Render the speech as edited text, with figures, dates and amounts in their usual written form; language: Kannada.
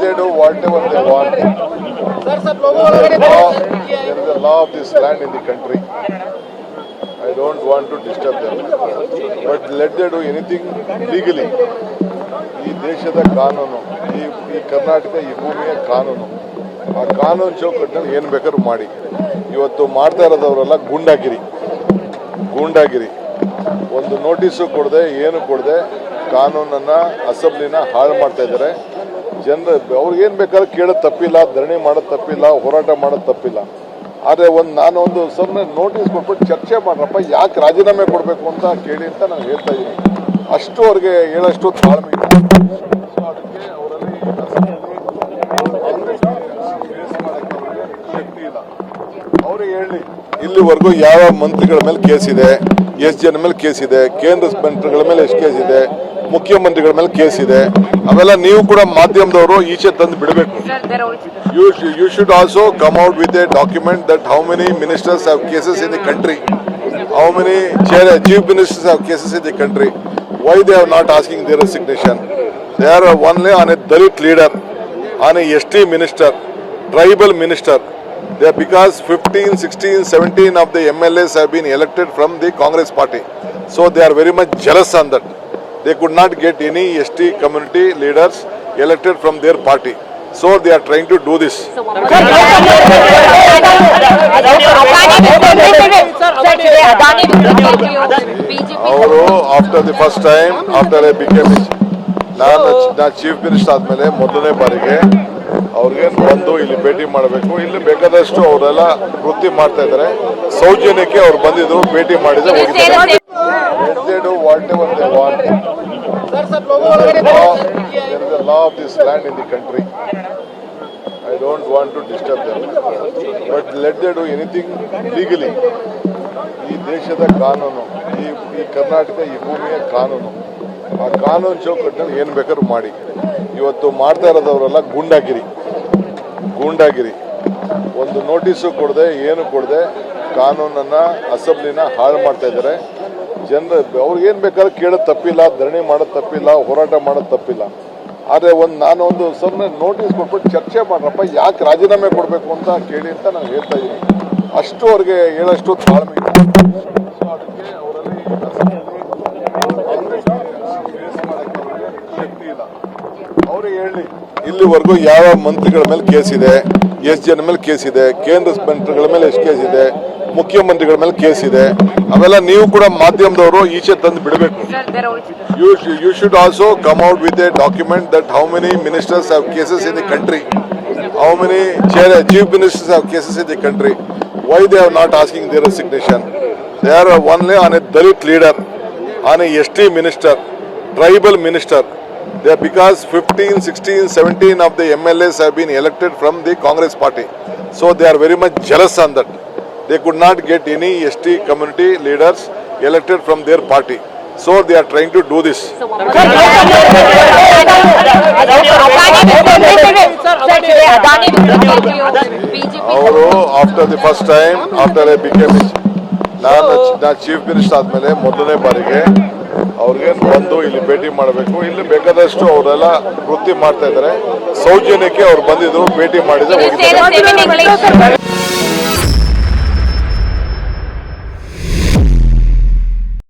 they do whatever they want. There is a law of this land in the country. I don't want to disturb them, but let them do anything legally. ಈ ದೇಶದ ಕಾನೂನು, ಈ ಕರ್ನಾಟಕ, ಈ ಭೂಮಿಯ ಕಾನೂನು, ಆ ಕಾನೂನು ಚೌಕಟ್ಟಿನಲ್ಲಿ ಏನು ಬೇಕಾದ್ರೂ ಮಾಡಿ. ಇವತ್ತು ಮಾಡ್ತಾ ಇರೋದವರೆಲ್ಲ ಗೂಂಡಾಗಿರಿ ಒಂದು ನೋಟಿಸು ಕೊಡದೆ ಏನು ಕೊಡದೆ ಕಾನೂನನ್ನ ಅಸೆಂಬ್ಲಿನ ಹಾಳು ಮಾಡ್ತಾ ಇದ್ದಾರೆ. ಜನರು ಅವ್ರಿಗೆ ಏನು ಬೇಕಾದ್ರೂ ಕೇಳೋದು ತಪ್ಪಿಲ್ಲ, ಧರಣಿ ಮಾಡೋದು ತಪ್ಪಿಲ್ಲ, ಹೋರಾಟ ಮಾಡೋದು ತಪ್ಪಿಲ್ಲ. ಆದರೆ ನಾನೊಂದು ಸುಮ್ಮನೆ ನೋಟಿಸ್ ಕೊಟ್ಬಿಟ್ಟು ಚರ್ಚೆ ಮಾಡ್ರಪ್ಪ, ಯಾಕೆ ರಾಜೀನಾಮೆ ಕೊಡಬೇಕು ಅಂತ ಕೇಳಿ ಅಂತ ನಾನು ಹೇಳ್ತಾ ಇದ್ದೀನಿ. ಅಷ್ಟು ಅವ್ರಿಗೆ ಹೇಳೋಷ್ಟು ತಾಳ್ಮೆ ಇಲ್ಲ. ಸೊ ಅದಕ್ಕೆ ಅವರಲ್ಲಿ ಶಕ್ತಿ ಇಲ್ಲ. ಅವ್ರಿಗೆ ಹೇಳಿ, ಇಲ್ಲಿವರೆಗೂ ಯಾವ ಮಂತ್ರಿಗಳ ಮೇಲೆ ಕೇಸ್ ಇದೆ, ಎಷ್ಟು ಜನ ಮೇಲೆ ಕೇಸ್ ಇದೆ, ಕೇಂದ್ರ ಮಂತ್ರಿಗಳ ಮೇಲೆ ಎಷ್ಟು ಕೇಸ್ ಇದೆ, ಮುಖ್ಯಮಂತ್ರಿಗಳ ಮೇಲೆ ಕೇಸ್ ಇದೆ, ಅವೆಲ್ಲ ನೀವು ಕೂಡ ಮಾಧ್ಯಮದವರು ಈಚೆ ತಂದು ಬಿಡಬೇಕು. You should also come out with a document that how many ministers have cases in the country, how many chief ministers have cases in the country, why they are not asking their resignation. They are only on a Dalit leader, on a ST minister, tribal minister. Because 15, 16, 17 of the MLAs have been elected from the Congress party. So they are very much jealous on that. They could not get any ST community leaders elected from their party. So they are trying to do this. ಅವರು after the first time, after I became ನಾನು ಚೀಫ್ ಮಿನಿಸ್ಟರ್ ಆದ್ಮೇಲೆ ಮೊದಲನೇ ಬಾರಿಗೆ ಅವ್ರಿಗೇನು ಬಂದು ಇಲ್ಲಿ ಭೇಟಿ ಮಾಡಬೇಕು. ಇಲ್ಲಿ ಬೇಕಾದಷ್ಟು ಅವರೆಲ್ಲ ವೃತ್ತಿ ಮಾಡ್ತಾ ಇದ್ದಾರೆ. ಸೌಜನ್ಯಕ್ಕೆ ಅವ್ರು ಬಂದಿದ್ರು, ಭೇಟಿ ಮಾಡಿದ್ರೆ ಹೋಗಿದ್ದಾರೆ. whatever they want. There is a law of this land in the country. I don't want to disturb them, but let them do anything legally. ಈ ದೇಶದ ಕಾನೂನು, ಈ ಕರ್ನಾಟಕ, ಈ ಭೂಮಿಯ ಕಾನೂನು, ಆ ಕಾನೂನು ಚೌಕಟ್ಟಿನಲ್ಲಿ ಏನು ಬೇಕಾದ್ರೂ ಮಾಡಿ. ಇವತ್ತು ಮಾಡ್ತಾ ಇರೋದವರೆಲ್ಲ ಗೂಂಡಾಗಿರಿ ಒಂದು ನೋಟಿಸು ಕೊಡದೆ ಏನು ಕೊಡದೆ ಕಾನೂನನ್ನ ಅಸೆಂಬ್ಲಿನ ಹಾಳು ಮಾಡ್ತಾ ಇದ್ದಾರೆ. ಜನರು ಅವ್ರಿಗೆ ಏನು ಬೇಕಾದ್ರೂ ಕೇಳೋದು ತಪ್ಪಿಲ್ಲ, ಧರಣಿ ಮಾಡೋದು ತಪ್ಪಿಲ್ಲ, ಹೋರಾಟ ಮಾಡೋದು ತಪ್ಪಿಲ್ಲ. ಆದರೆ ನಾನೊಂದು ಸುಮ್ಮನೆ ನೋಟಿಸ್ ಕೊಟ್ಬಿಟ್ಟು ಚರ್ಚೆ ಮಾಡ್ರಪ್ಪ, ಯಾಕೆ ರಾಜೀನಾಮೆ ಕೊಡಬೇಕು ಅಂತ ಕೇಳಿ ಅಂತ ನಾನು ಹೇಳ್ತಾ ಇದ್ದೀನಿ. ಅಷ್ಟು ಅವ್ರಿಗೆ ಹೇಳೋಷ್ಟು ತಾಳ್ಮೆ ಇಲ್ಲ. ಸೊ ಅದಕ್ಕೆ ಅವರಲ್ಲಿ ಶಕ್ತಿ ಇಲ್ಲ. ಅವ್ರಿಗೆ ಹೇಳಿ, ಇಲ್ಲಿವರೆಗೂ ಯಾವ ಮಂತ್ರಿಗಳ ಮೇಲೆ ಕೇಸ್ ಇದೆ, ಎಷ್ಟು ಜನ ಮೇಲೆ ಕೇಸ್ ಇದೆ, ಕೇಂದ್ರ ಮಂತ್ರಿಗಳ ಮೇಲೆ ಎಷ್ಟು ಕೇಸ್ ಇದೆ, ಮುಖ್ಯಮಂತ್ರಿಗಳ ಮೇಲೆ ಕೇಸ್ ಇದೆ, ಅವೆಲ್ಲ ನೀವು ಕೂಡ ಮಾಧ್ಯಮದವರು ಈಚೆ ತಂದು ಬಿಡಬೇಕು. You should also come out with a document that how many ministers have cases in the country, how many chief ministers have cases in the country, why they are not asking their resignation. They are only on a Dalit leader, on a ST minister, tribal minister. Because 15, 16, 17 of the MLAs have been elected from the Congress party. So they are very much jealous on that. They could not get any ST community leaders elected from their party. So they are trying to do this. ಅವರು after the first time, after I became ನಾನು ಚೀಫ್ ಮಿನಿಸ್ಟರ್ ಆದ್ಮೇಲೆ ಮೊದಲನೇ ಬಾರಿಗೆ ಅವ್ರಿಗೇನು ಬಂದು ಇಲ್ಲಿ ಭೇಟಿ ಮಾಡಬೇಕು. ಇಲ್ಲಿ ಬೇಕಾದಷ್ಟು ಅವರೆಲ್ಲ ವೃತ್ತಿ ಮಾಡ್ತಾ ಇದ್ದಾರೆ. ಸೌಜನ್ಯಕ್ಕೆ ಅವ್ರು ಬಂದಿದ್ರು, ಭೇಟಿ ಮಾಡಿದ್ರೆ ಹೋಗಿದ್ದಾರೆ.